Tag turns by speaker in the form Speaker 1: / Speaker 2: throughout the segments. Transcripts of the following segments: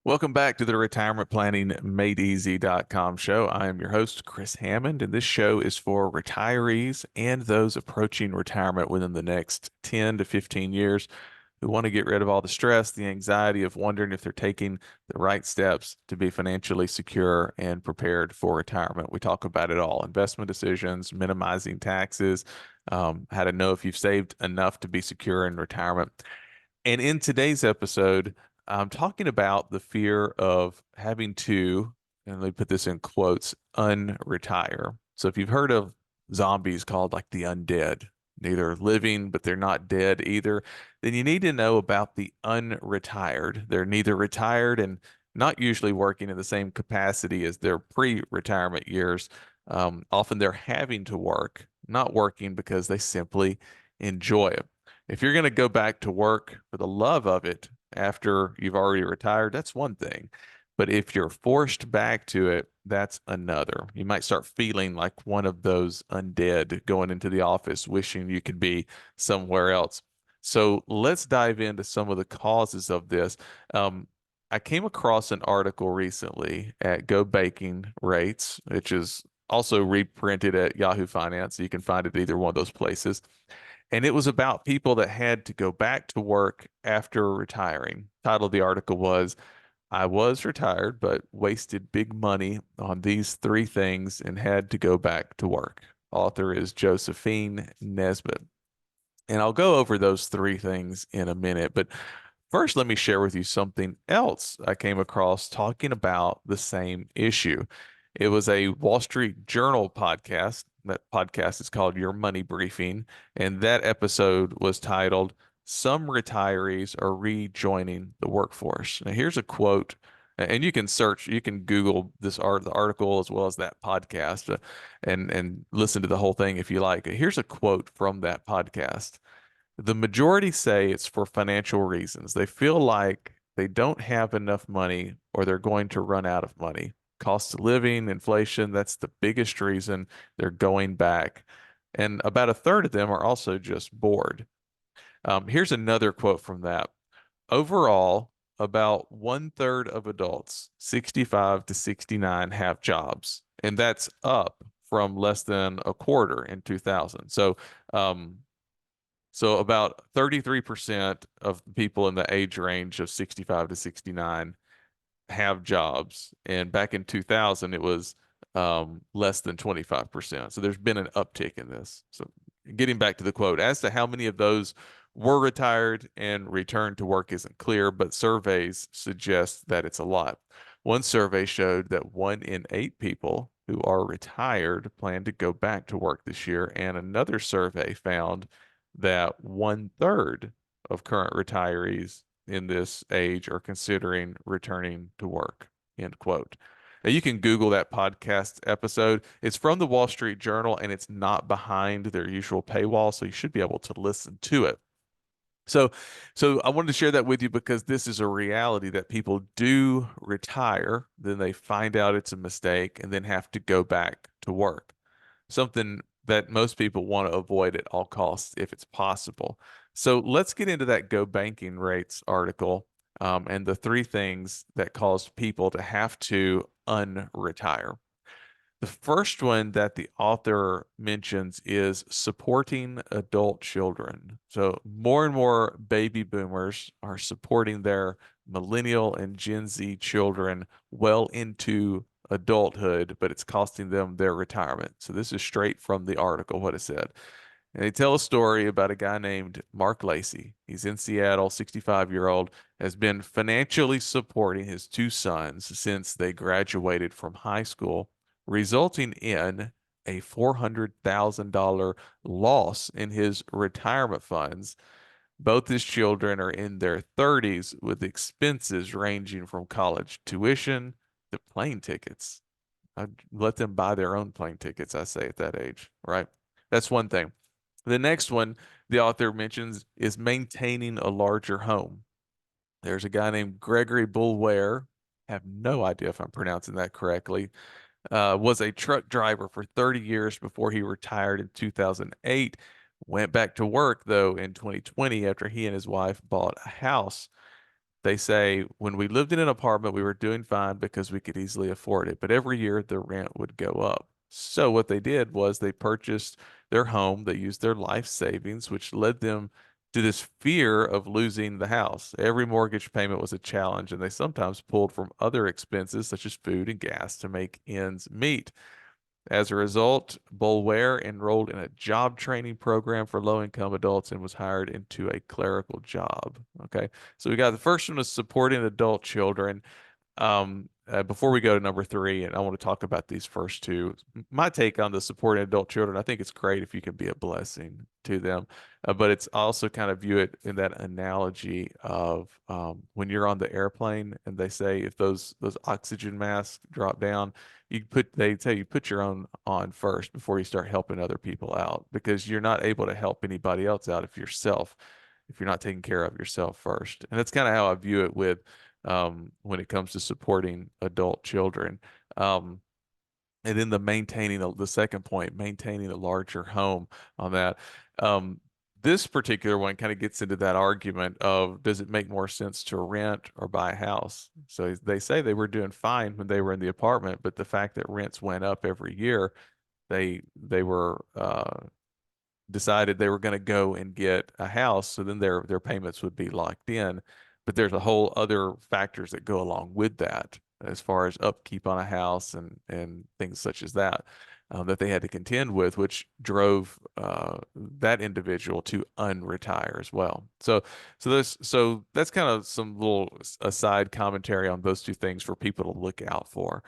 Speaker 1: Welcome back to the Retirement Planning MadeEasy.com show. I am your host, Chris Hammond, and this show is for retirees and those approaching retirement within the next 10 to 15 years who want to get rid of all the stress, the anxiety of wondering if they're taking the right steps to be financially secure and prepared for retirement. We talk about it all: investment decisions, minimizing taxes, how to know if you've saved enough to be secure in retirement. And in today's episode, I'm talking about the fear of having to, and let me put this in quotes, unretire. So if you've heard of zombies called like the undead, neither living, but they're not dead either, then you need to know about the unretired. They're neither retired and not usually working in the same capacity as their pre-retirement years. Often they're having to work, not working because they simply enjoy it. If you're going to go back to work for the love of it after you've already retired, that's one thing. But if you're forced back to it, that's another. You might start feeling like one of those undead going into the office, wishing you could be somewhere else. So let's dive into some of the causes of this. I came across an article recently at Go Baking Rates, which is also reprinted at Yahoo Finance. You can find it at either one of those places. And it was about people that had to go back to work after retiring. Title of the article was, I was retired, but wasted big money on these three things and had to go back to work. Author is Josephine Nesbitt. And I'll go over those three things in a minute. But first, let me share with you something else I came across talking about the same issue. It was a Wall Street Journal podcast. That podcast is called Your Money Briefing, and that episode was titled "Some Retirees Are Rejoining the Workforce." Now, here's a quote, and you can search, you can Google the article as well as that podcast, and listen to the whole thing if you like. Here's a quote from that podcast. The majority say it's for financial reasons. They feel like they don't have enough money or they're going to run out of money. Cost of living, inflation, that's the biggest reason they're going back. And about a third of them are also just bored. Here's another quote from that. Overall, about one third of adults, 65 to 69, have jobs, and that's up from less than a quarter in 2000. So about 33% of people in the age range of 65 to 69 have jobs. And back in 2000, it was less than 25%. So there's been an uptick in this. So getting back to the quote, as to how many of those were retired and returned to work isn't clear, but surveys suggest that it's a lot. One survey showed that 1 in 8 people who are retired plan to go back to work this year, and another survey found that 1/3 of current retirees in this age are considering returning to work. End quote. Now you can Google that podcast episode. It's from the Wall Street Journal and it's not behind their usual paywall, so you should be able to listen to it. So, so I wanted to share that with you because this is a reality that people do retire, then they find out it's a mistake and then have to go back to work. Something that most people want to avoid at all costs if it's possible. So let's get into that Go Banking Rates article, and the three things that cause people to have to unretire. The first one that the author mentions is supporting adult children. So more and more baby boomers are supporting their millennial and Gen Z children well into adulthood, but it's costing them their retirement. So this is straight from the article, what it said. And they tell a story about a guy named Mark Lacey. He's in Seattle, 65-year-old, has been financially supporting his two sons since they graduated from high school, resulting in a $400,000 loss in his retirement funds. Both his children are in their 30s with expenses ranging from college tuition to plane tickets. I'd let them buy their own plane tickets, I say, at that age, right? That's one thing. The next one the author mentions is maintaining a larger home. There's a guy named Gregory Bulware, have no idea if I'm pronouncing that correctly, was a truck driver for 30 years before he retired in 2008. Went back to work, though, in 2020 after he and his wife bought a house. They say when we lived in an apartment, we were doing fine because we could easily afford it, but every year the rent would go up. So what they did was they purchased their home. They used their life savings, which led them to this fear of losing the house. Every mortgage payment was a challenge, and they sometimes pulled from other expenses such as food and gas to make ends meet. As a result, Boulware enrolled in a job training program for low-income adults and was hired into a clerical job. Okay, so we got the first one is supporting adult children. Before we go to number three, and I want to talk about these first two, my take on the supporting adult children, I think it's great if you can be a blessing to them, but it's also kind of view it in that analogy of when you're on the airplane and they say if those oxygen masks drop down, they say you put your own on first before you start helping other people out because you're not able to help anybody else out if you're not taking care of yourself first. And that's kind of how I view it with when it comes to supporting adult children. Um, and then the second point, maintaining a larger home on that. Um, this particular one kind of gets into that argument of does it make more sense to rent or buy a house? So they say they were doing fine when they were in the apartment, but the fact that rents went up every year, they were decided they were going to go and get a house, so then their payments would be locked in. But there's a whole other factors that go along with that, as far as upkeep on a house and things such as that that they had to contend with, which drove that individual to unretire as well. So that's kind of some little aside commentary on those two things for people to look out for.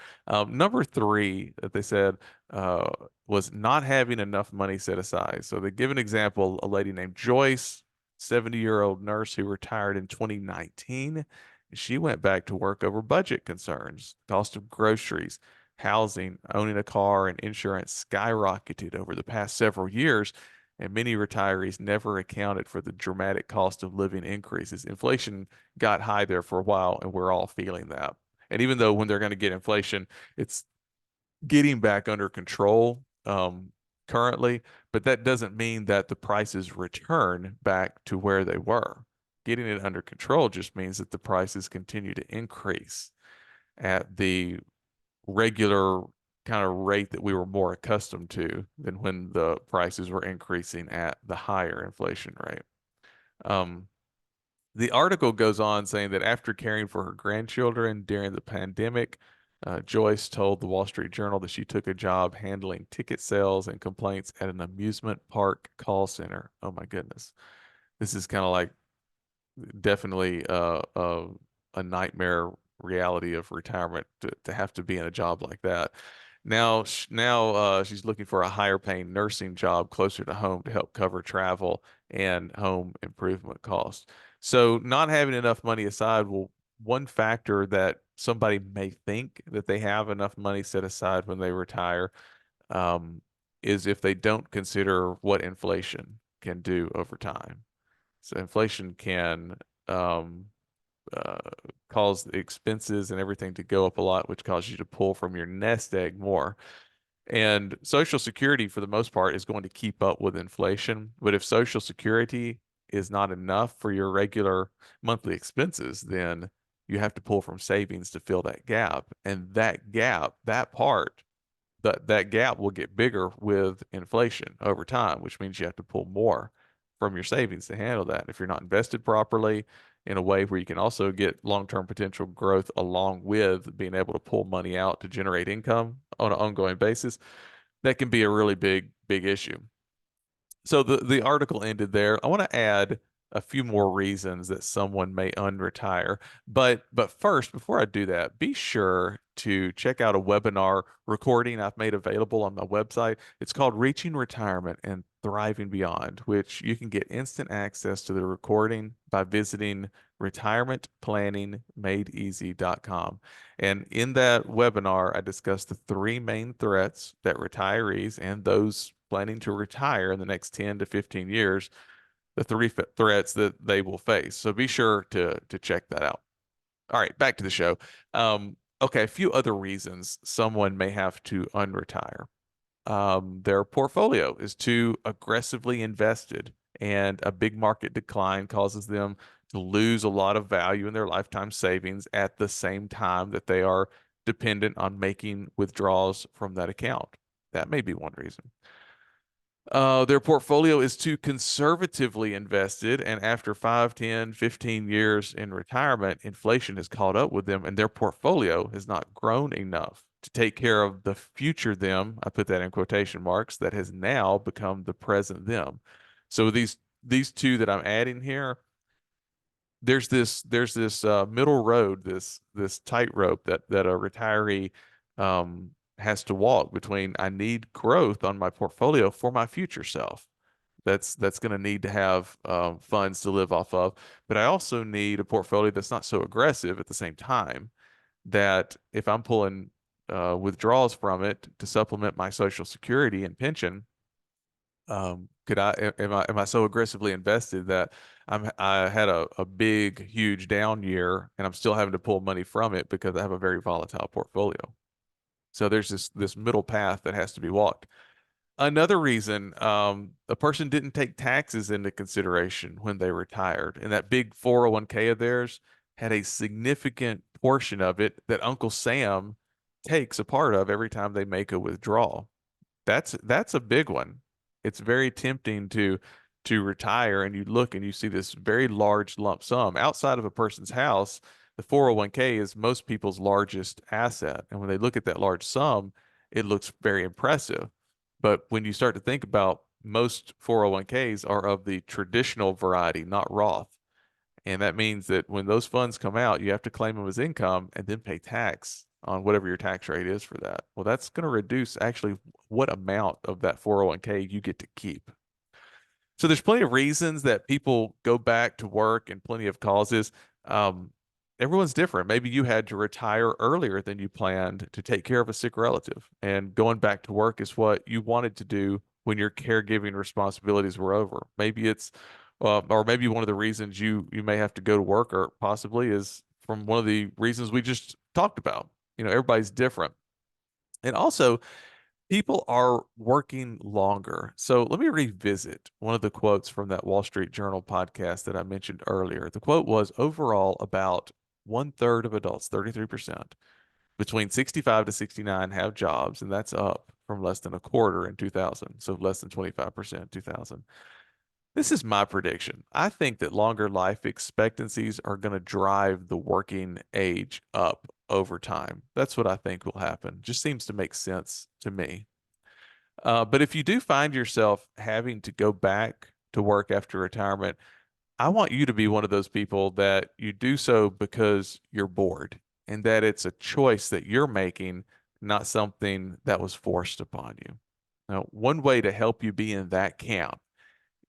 Speaker 1: Number three that they said uh, was not having enough money set aside. So they give an example, a lady named Joyce, 70-year-old nurse who retired in 2019. She went back to work over budget concerns, cost of groceries, housing, owning a car, and insurance skyrocketed over the past several years, and many retirees never accounted for the dramatic cost of living increases. Inflation got high there for a while, and we're all feeling that. And even though when they're going to get inflation, it's getting back under control currently, but that doesn't mean that the prices return back to where they were. Getting it under control just means that the prices continue to increase at the regular kind of rate that we were more accustomed to than when the prices were increasing at the higher inflation rate. Um, the article goes on saying that after caring for her grandchildren during the pandemic, Joyce told the Wall Street Journal that she took a job handling ticket sales and complaints at an amusement park call center. Oh my goodness. This is kind of like definitely a nightmare reality of retirement to have to be in a job like that. Now she's looking for a higher paying nursing job closer to home to help cover travel and home improvement costs. So not having enough money aside will one factor that somebody may think that they have enough money set aside when they retire um, is if they don't consider what inflation can do over time. So inflation can um, uh, cause the expenses and everything to go up a lot, which causes you to pull from your nest egg more. And Social Security, for the most part, is going to keep up with inflation. But if Social Security is not enough for your regular monthly expenses, then you have to pull from savings to fill that gap. And that gap, that part, that gap will get bigger with inflation over time, which means you have to pull more from your savings to handle that. If you're not invested properly in a way where you can also get long-term potential growth along with being able to pull money out to generate income on an ongoing basis, that can be a really big issue. So the article ended there. I want to add a few more reasons that someone may unretire. But first, before I do that, be sure to check out a webinar recording I've made available on my website. It's called Reaching Retirement and Thriving Beyond, which you can get instant access to the recording by visiting retirementplanningmadeeasy.com. And in that webinar, I discussed the three main threats that retirees and those planning to retire in the next 10 to 15 years, the three threats that they will face. So be sure to check that out. All right, back to the show. Okay, a few other reasons someone may have to unretire. Their portfolio is too aggressively invested, and a big market decline causes them to lose a lot of value in their lifetime savings at the same time that they are dependent on making withdrawals from that account. That may be one reason. Their portfolio is too conservatively invested, and after 5, 10, 15 years in retirement, inflation has caught up with them, and their portfolio has not grown enough to take care of the future them, I put that in quotation marks, that has now become the present them. So these two that I'm adding here, there's this middle road, this tightrope that a retiree has to walk between. I need growth on my portfolio for my future self. That's going to need to have funds to live off of, but I also need a portfolio that's not so aggressive at the same time. That if I'm pulling withdrawals from it to supplement my Social Security and pension, could am I so aggressively invested that I had a big, huge down year and I'm still having to pull money from it because I have a very volatile portfolio. So there's this middle path that has to be walked. Another reason, a person didn't take taxes into consideration when they retired, and that big 401k of theirs had a significant portion of it that Uncle Sam takes a part of every time they make a withdrawal. That's a big one. It's very tempting to retire and you look and you see this very large lump sum outside of a person's house. The 401k is most people's largest asset. And when they look at that large sum, it looks very impressive. But when you start to think about most 401ks are of the traditional variety, not Roth. And that means that when those funds come out, you have to claim them as income and then pay tax on whatever your tax rate is for that. Well, that's going to reduce actually what amount of that 401k you get to keep. So there's plenty of reasons that people go back to work and plenty of causes. Um, Everyone's different. Maybe you had to retire earlier than you planned to take care of a sick relative, and going back to work is what you wanted to do when your caregiving responsibilities were over. Maybe it's, or maybe one of the reasons you may have to go to work, or possibly is from one of the reasons we just talked about. Everybody's different, and also people are working longer. So let me revisit one of the quotes from that Wall Street Journal podcast that I mentioned earlier. The quote was overall about one third of adults, 33%, between 65 to 69 have jobs, and that's up from less than a quarter in 2000. So less than 25% in 2000. This is my prediction. I think that longer life expectancies are going to drive the working age up over time. That's what I think will happen. Just seems to make sense to me. But if you do find yourself having to go back to work after retirement, I want you to be one of those people that you do so because you're bored and that it's a choice that you're making, not something that was forced upon you. Now, one way to help you be in that camp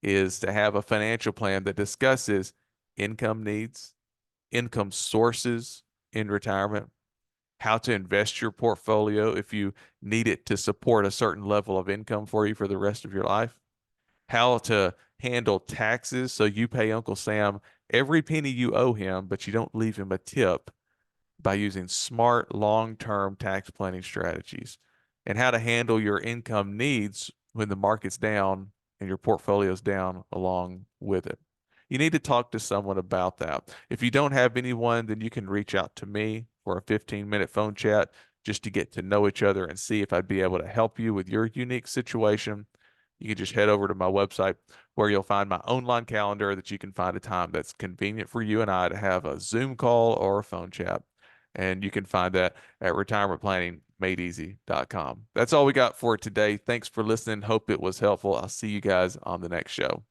Speaker 1: is to have a financial plan that discusses income needs, income sources in retirement, how to invest your portfolio if you need it to support a certain level of income for you for the rest of your life, how to handle taxes so you pay Uncle Sam every penny you owe him, but you don't leave him a tip, by using smart long-term tax planning strategies, and how to handle your income needs when the market's down and your portfolio's down along with it. You need to talk to someone about that. If you don't have anyone, then you can reach out to me for a 15-minute phone chat just to get to know each other and see if I'd be able to help you with your unique situation. You can just head over to my website where you'll find my online calendar that you can find a time that's convenient for you and I to have a Zoom call or a phone chat. And you can find that at retirementplanningmadeeasy.com. That's all we got for today. Thanks for listening. Hope it was helpful. I'll see you guys on the next show.